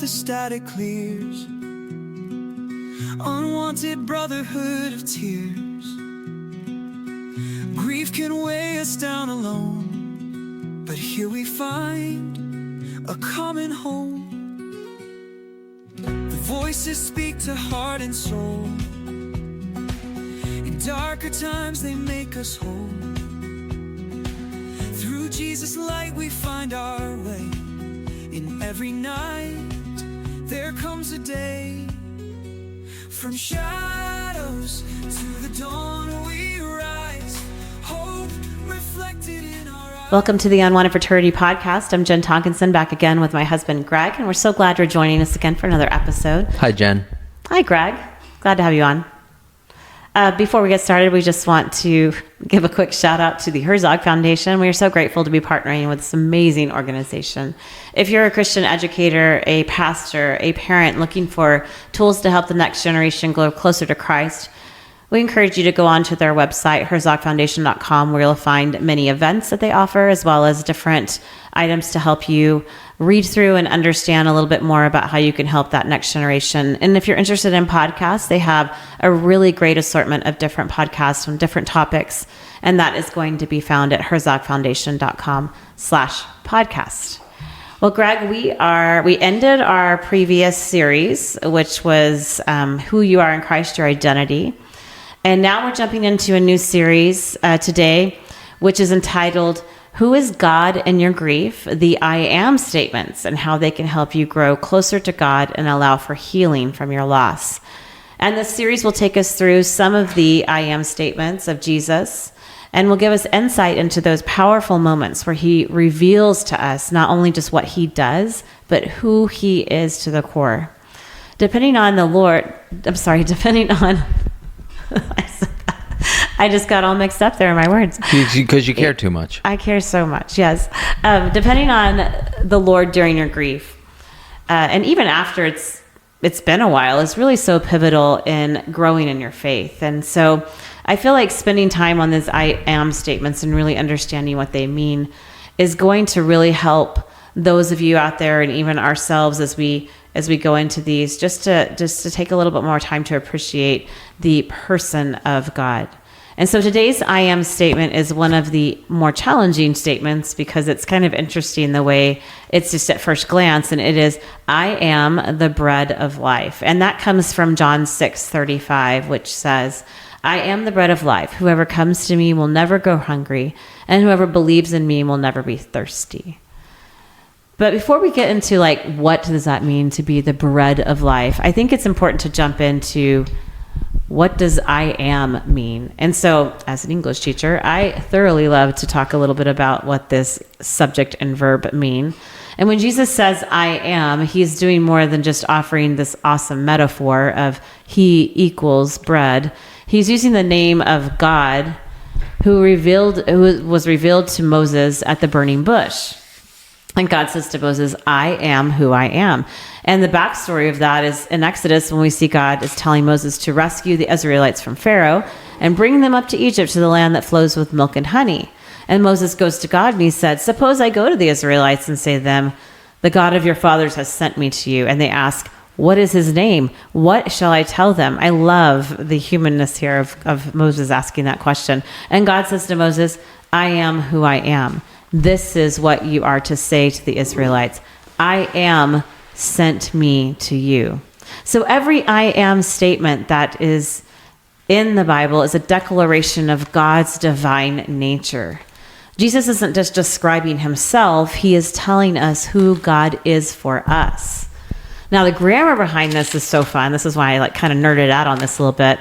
the static clears. Unwanted brotherhood of tears. Grief can weigh us down alone, but here we find a common home. The voices speak to heart and soul. In darker times they make us whole. Through Jesus' light we find our way. In every night there comes a day. From shadows to the dawn we rise. Hope reflected in our eyes. Welcome to the Unwanted Fraternity Podcast. I'm Jen Tonkinson, back again with my husband Greg, and we're so glad you're joining us again for another episode. Hi, Jen. Hi, Greg. Glad to have you on. Before we get started, we just want to give a quick shout out to the Herzog Foundation. We are so grateful to be partnering with this amazing organization. If you're a Christian educator, a pastor, a parent looking for tools to help the next generation grow closer to Christ, we encourage you to go onto their website, herzogfoundation.com, where you'll find many events that they offer, as well as different items to help you read through and understand a little bit more about how you can help that next generation. And if you're interested in podcasts, they have a really great assortment of different podcasts on different topics. And that is going to be found at herzogfoundation.com/podcast. Well, Greg, we ended our previous series, which was Who You Are in Christ, Your Identity. And now we're jumping into a new series today, which is entitled Who is God in Your Grief? The I Am Statements, and how they can help you grow closer to God and allow for healing from your loss. And this series will take us through some of the I Am statements of Jesus, and will give us insight into those powerful moments where he reveals to us not only just what he does, but who he is to the core. Depending on I just got all mixed up there in my words. Because you care too much. I care so much, yes. Depending on the Lord during your grief, and even after it's been a while, is really so pivotal in growing in your faith. And so I feel like spending time on these I am statements and really understanding what they mean is going to really help those of you out there, and even ourselves as we go into these, just to take a little bit more time to appreciate the person of God. And so today's I am statement is one of the more challenging statements, because it's kind of interesting the way it's just at first glance, and it is, I am the bread of life. And that comes from John 6:35, which says, I am the bread of life. Whoever comes to me will never go hungry, and whoever believes in me will never be thirsty. But before we get into what does that mean to be the bread of life, I think it's important to jump into what does I am mean? And so as an English teacher, I thoroughly love to talk a little bit about what this subject and verb mean. And when Jesus says I am, he's doing more than just offering this awesome metaphor of he equals bread. He's using the name of God who was revealed to Moses at the burning bush. And God says to Moses, I am who I am. And the backstory of that is in Exodus, when we see God is telling Moses to rescue the Israelites from Pharaoh and bring them up to Egypt, to the land that flows with milk and honey. And Moses goes to God and he said, suppose I go to the Israelites and say to them, the God of your fathers has sent me to you. And they ask, what is his name? What shall I tell them? I love the humanness here of Moses asking that question. And God says to Moses, I am who I am. This is what you are to say to the Israelites. I am sent me to you. So every I am statement that is in the Bible is a declaration of God's divine nature. Jesus isn't just describing himself. He is telling us who God is for us. Now, the grammar behind this is so fun. This is why I kind of nerded out on this a little bit,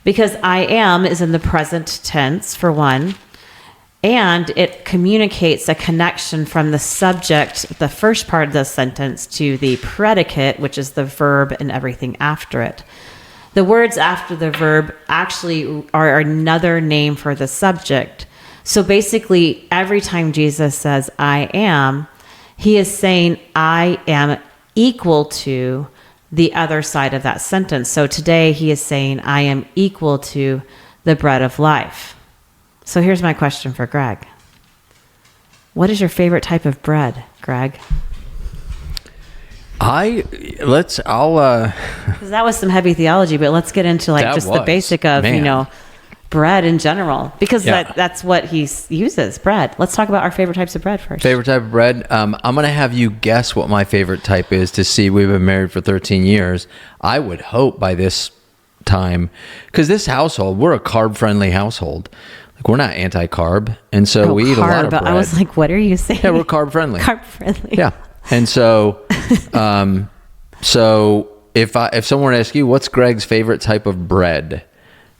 because I am is in the present tense, for one. And it communicates a connection from the subject, the first part of the sentence, to the predicate, which is the verb and everything after it. The words after the verb actually are another name for the subject. So basically, every time Jesus says, I am, he is saying, I am equal to the other side of that sentence. So today he is saying, I am equal to the bread of life. So here's my question for Greg. What is your favorite type of bread, Greg? Because that was some heavy theology, but let's get into the basic of, bread in general, because that's what he uses, bread. Let's talk about our favorite types of bread first. Favorite type of bread? I'm going to have you guess what my favorite type is to see. We've been married for 13 years. I would hope by this time, because this household, we're a carb-friendly household. Like, we're not anti-carb, and so we eat a lot of bread. I was like, what are you saying? Yeah, we're carb-friendly. Carb-friendly. Yeah. And so, if someone were to ask you, what's Greg's favorite type of bread,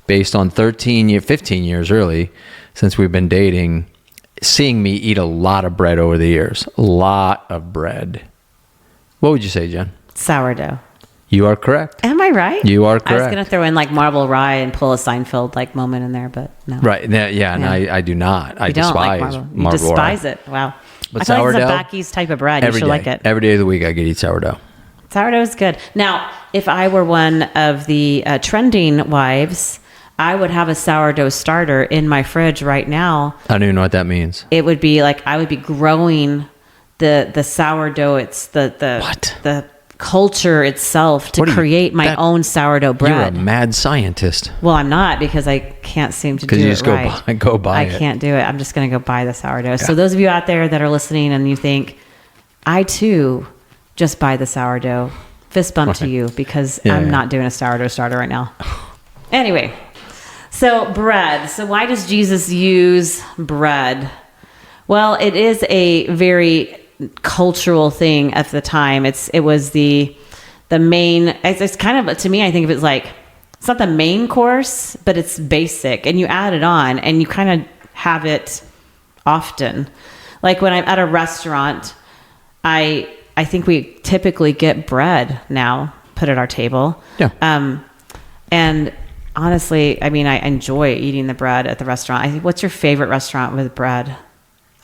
based on 15 years really, since we've been dating, seeing me eat a lot of bread over the years, a lot of bread. What would you say, Jen? Sourdough. You are correct. Am I right? You are correct. I was going to throw in marble rye and pull a Seinfeld moment in there, but no. Right. Yeah. And I do not. I despise marble You despise rye. it. Wow. But I feel sourdough, like it's a back east type of bread. You should like it. Every day of the week I could eat sourdough. Sourdough is good. Now, if I were one of the trending wives, I would have a sourdough starter in my fridge right now. I don't even know what that means. It would be I would be growing the sourdough. It's the culture itself to create my own sourdough bread. You're a mad scientist. Well, I'm not, because I can't seem to do it right. Because you just go buy it. I can't do it. I'm just going to go buy the sourdough. Yeah. So those of you out there that are listening and you think, I too just buy the sourdough, fist bump to you, because I'm not doing a sourdough starter right now. Anyway, so bread. So why does Jesus use bread? Well, it is a very cultural thing at the time. It was the main. It's kind of, to me, I think of it as it's not the main course, but it's basic, and you add it on, and you kind of have it often. Like when I'm at a restaurant, I think we typically get bread now put at our table. Yeah. And honestly, I enjoy eating the bread at the restaurant. What's your favorite restaurant with bread?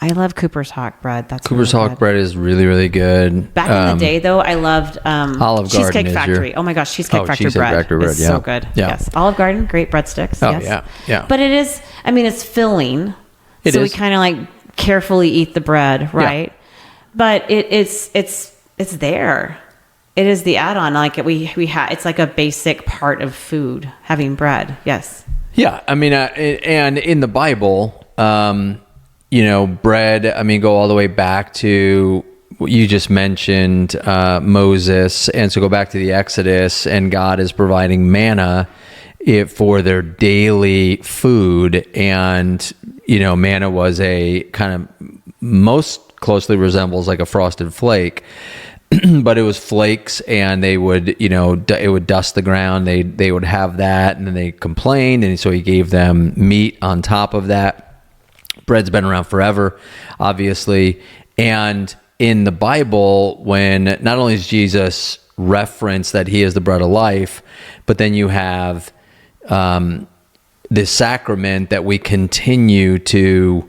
I love Cooper's Hawk bread. Cooper's Hawk bread is really, really good. Back in the day, though, I loved Olive Cheesecake Garden Factory. Oh my gosh, Cheesecake Factory bread is so good. Yeah. Yes, Olive Garden, great breadsticks. Oh yes. yeah. But it is. It's filling. So we kind of carefully eat the bread, right? Yeah. But it's there. It is the add-on. We have. It's like a basic part of food, having bread. Yes. Yeah, and in the Bible, bread, go all the way back to what you just mentioned, Moses. And so go back to the Exodus, and God is providing manna for their daily food. And, manna was a kind of most closely resembles like a frosted flake, but it was flakes, and they would, it would dust the ground. They would have that, and then they complained. And so he gave them meat on top of that. Bread's been around forever, obviously. And in the Bible, when not only is Jesus referenced that he is the bread of life, but then you have this sacrament that we continue to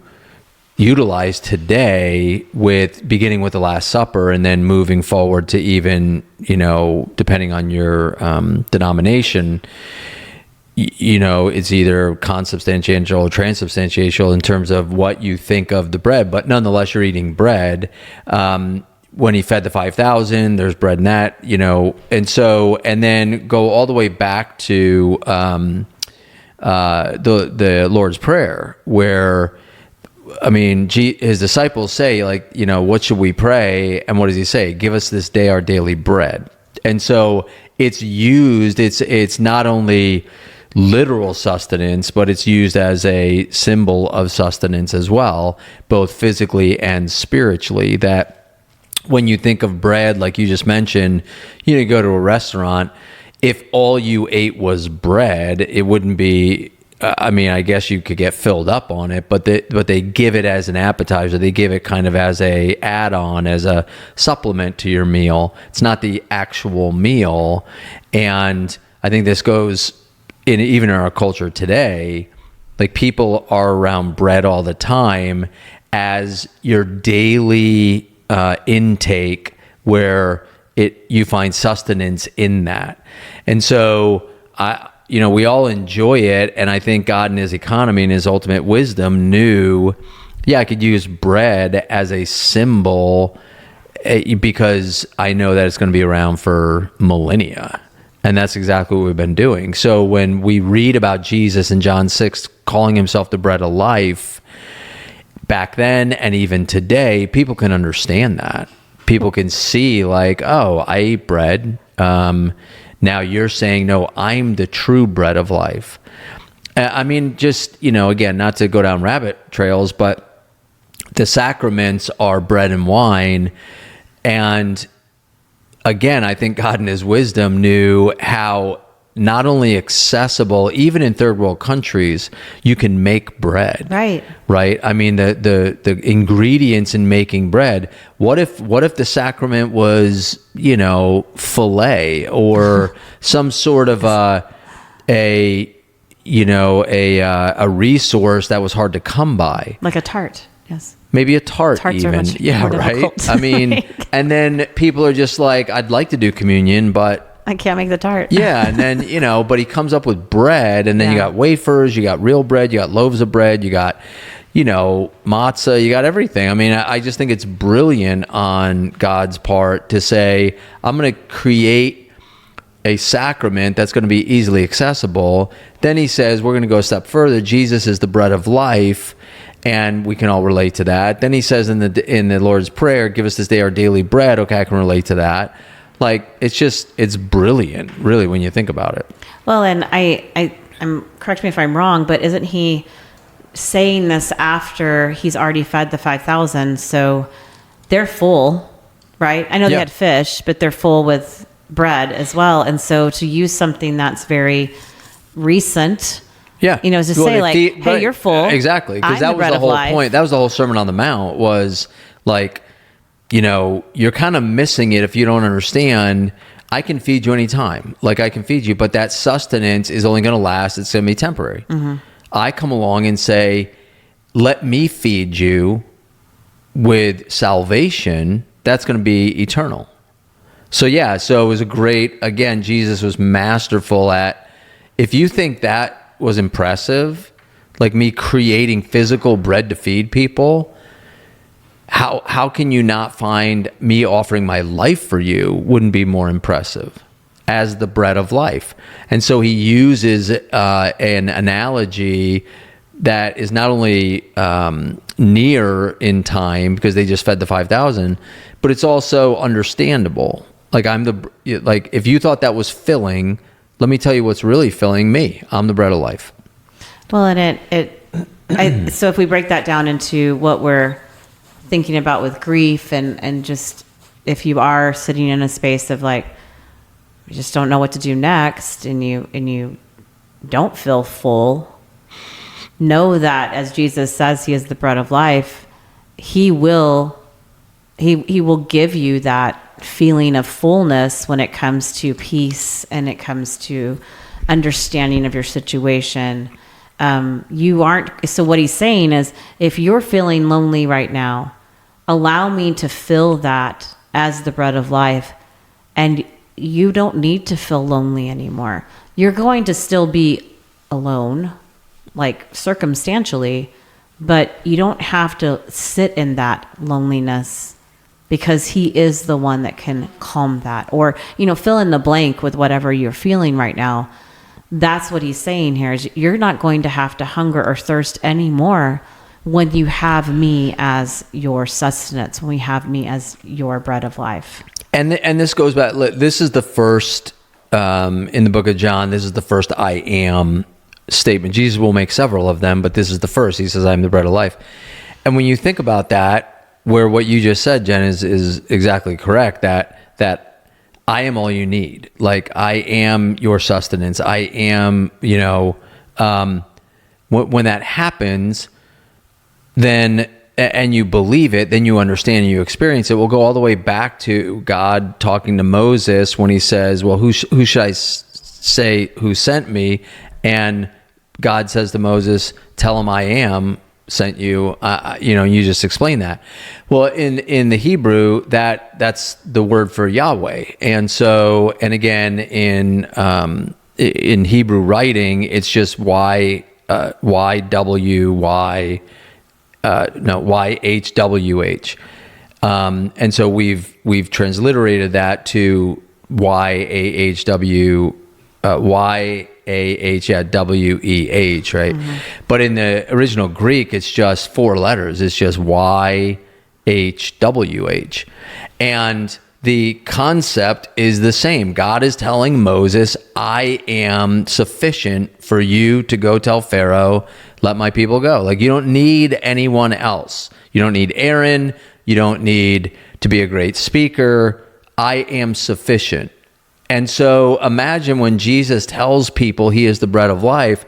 utilize today, with beginning with the Last Supper and then moving forward to even, depending on your denomination, it's either consubstantial or transubstantial in terms of what you think of the bread, but nonetheless, you're eating bread. When he fed the 5,000, there's bread in that, and then go all the way back to the Lord's Prayer, where, his disciples say, what should we pray? And what does he say? Give us this day our daily bread. And so it's used, it's not only literal sustenance, but it's used as a symbol of sustenance as well, both physically and spiritually. That when you think of bread, like you just mentioned, you go to a restaurant, if all you ate was bread, it wouldn't be, I guess you could get filled up on it, but they give it as an appetizer. They give it kind of as a add-on, as a supplement to your meal. It's not the actual meal. And I think this goes even in our culture today. Like, people are around bread all the time as your daily intake, where you find sustenance in that. And so we all enjoy it. And I think God in his economy and his ultimate wisdom knew, I could use bread as a symbol because I know that it's going to be around for millennia. And that's exactly what we've been doing. So when we read about Jesus in John 6 calling himself the bread of life, back then and even today, people can understand that. People can see like, oh, I eat bread. Now you're saying, no, I'm the true bread of life. I mean, just, again, not to go down rabbit trails, but the sacraments are bread and wine. And again, I think God in his wisdom knew how not only accessible, even in third world countries, you can make bread. Right. I mean, the ingredients in making bread. What if the sacrament was, filet or some sort of a resource that was hard to come by, like a tart. Yes. Maybe a tart. Tarts even. Are much yeah, more right. difficult. I mean, and then people are just like, I'd like to do communion, but I can't make the tart. yeah, and then, but he comes up with bread, and then you got wafers, you got real bread, you got loaves of bread, you got, matzah, you got everything. I mean, I just think it's brilliant on God's part to say, I'm going to create a sacrament that's going to be easily accessible. Then he says, we're going to go a step further. Jesus is the bread of life, and we can all relate to that. Then he says in the Lord's Prayer, give us this day our daily bread. Okay, I can relate to that. Like, it's brilliant, really, when you think about it. Well, and I'm correct me if I'm wrong, but isn't he saying this after he's already fed the 5,000? So they're full, right? I know they had fish, but they're full with bread as well. And so to use something that's very recent, hey, you're full. Exactly, because that was the whole point. That was the whole Sermon on the Mount, was like, you're kind of missing it if you don't understand. I can feed you anytime. Like, I can feed you, but that sustenance is only going to last. It's going to be temporary. Mm-hmm. I come along and say, let me feed you with salvation. That's going to be eternal. So it was again, Jesus was masterful at, if you think that was impressive, like me creating physical bread to feed people, how can you not find me offering my life for you wouldn't be more impressive as the bread of life? And so he uses an analogy that is not only near in time, because they just fed the 5,000, but it's also understandable. Like, if you thought that was filling, let me tell you what's really filling me. I'm the bread of life. Well, and so if we break that down into what we're thinking about with grief, and just if you are sitting in a space of like, you just don't know what to do next, and you don't feel full, know that as Jesus says he is the bread of life, he will give you that feeling of fullness when it comes to peace and it comes to understanding of your situation. So what he's saying is, if you're feeling lonely right now, allow me to fill that as the bread of life, and you don't need to feel lonely anymore. You're going to still be alone, like circumstantially, but you don't have to sit in that loneliness, because he is the one that can calm that, or, fill in the blank with whatever you're feeling right now. That's what he's saying here, is you're not going to have to hunger or thirst anymore when you have me as your sustenance, when we have me as your bread of life. And this goes back, this is the first, in the book of John, this is the first I am statement. Jesus will make several of them, but this is the first. He says, I am the bread of life. And when you think about that, where what you just said, Jen, is exactly correct, that I am all you need. Like, I am your sustenance. I am, when that happens, then, and you believe it, then you understand and you experience it. We'll go all the way back to God talking to Moses when he says, well, who should I say who sent me? And God says to Moses, tell him I am sent you. You just explain that. Well, in the Hebrew, that's the word for Yahweh. And so, and again, in Hebrew writing, it's just YHWH. And so we've transliterated that to YAHW, WEH, right? But in the original Greek, it's just 4 letters. It's just YHWH. And the concept is the same. God is telling Moses, I am sufficient for you to go tell Pharaoh, let my people go. Like, you don't need anyone else. You don't need Aaron. You don't need to be a great speaker. I am sufficient. And so imagine when Jesus tells people he is the bread of life,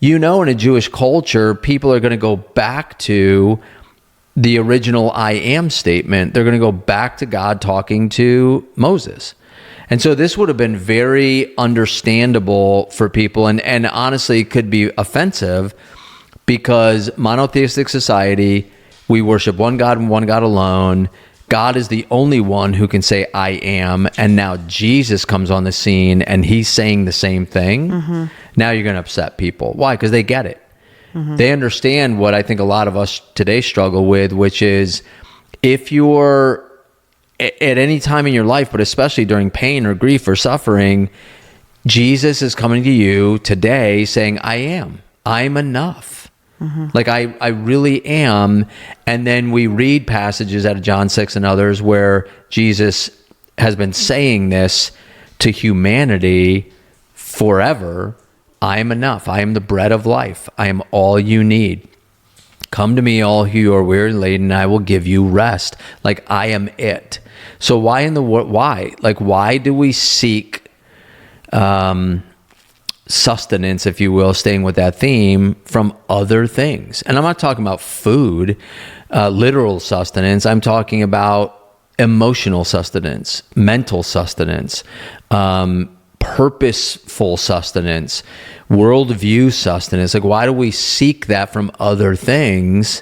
in a Jewish culture, people are going to go back to the original I am statement. They're going to go back to God talking to Moses. And so this would have been very understandable for people, and honestly could be offensive, because monotheistic society, we worship one God and one God alone. God is the only one who can say, I am. And now Jesus comes on the scene and he's saying the same thing. Now you're going to upset people. Why? Because they get it. They understand what I think a lot of us today struggle with, which is, if you're at any time in your life, but especially during pain or grief or suffering, Jesus is coming to you today saying, I'm enough. Like I really am. And then we read passages out of John 6 and others where Jesus has been saying this to humanity forever. I am enough. I am the bread of life. I am all you need. Come to me, all who are weary and laden, and I will give you rest. Like, I am it. So why do we seek sustenance, if you will, staying with that theme, from other things? And I'm not talking about food, literal sustenance. I'm talking about emotional sustenance, mental sustenance, purposeful sustenance, worldview sustenance. Like, why do we seek that from other things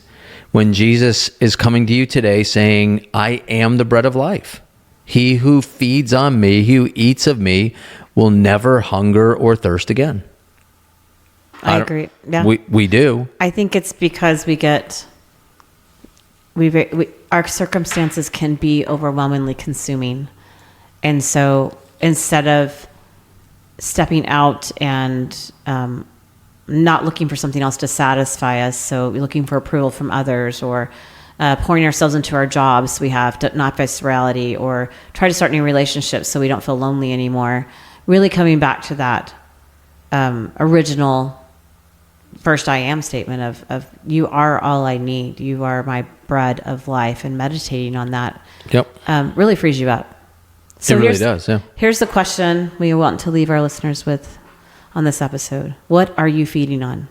when Jesus is coming to you today saying, I am the bread of life. He who feeds on me, he who eats of me, will never hunger or thirst again. I agree. Yeah. We do. I think it's because our circumstances can be overwhelmingly consuming. And so instead of stepping out and not looking for something else to satisfy us, so we're looking for approval from others, or pouring ourselves into our jobs, we have to not face reality, or try to start new relationships so we don't feel lonely anymore. Really coming back to that original first I am statement of you are all I need. You are my bread of life, and meditating on that really frees you up. So it really does, yeah. Here's the question we want to leave our listeners with on this episode. What are you feeding on?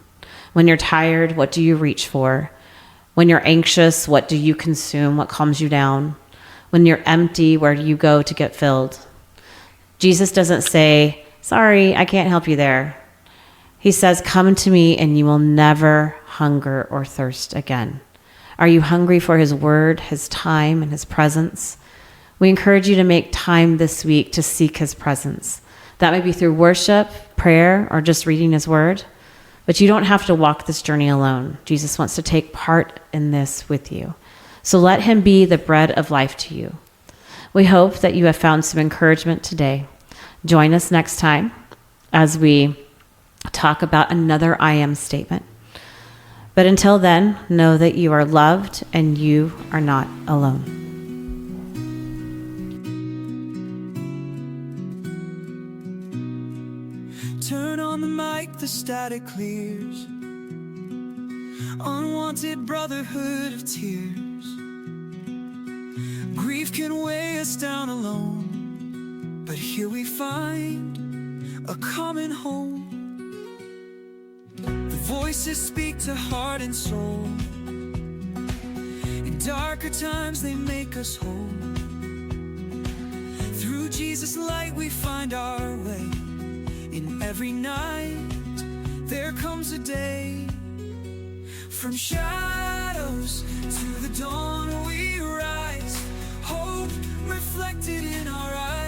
When you're tired, what do you reach for? When you're anxious, what do you consume? What calms you down? When you're empty, where do you go to get filled? Jesus doesn't say, sorry, I can't help you there. He says, come to me and you will never hunger or thirst again. Are you hungry for his word, his time, and his presence? We encourage you to make time this week to seek his presence. That may be through worship, prayer, or just reading his word. But you don't have to walk this journey alone. Jesus wants to take part in this with you. So let him be the bread of life to you. We hope that you have found some encouragement today. Join us next time as we talk about another I am statement. But until then, know that you are loved and you are not alone. Turn on the mic, the static clears. Unwanted brotherhood of tears. Grief can weigh us down alone, but here we find a common home. The voices speak to heart and soul. In darker times they make us whole. Through Jesus' light we find our way. In every night there comes a day. From shadows to the dawn we rise. Hope reflected in our eyes.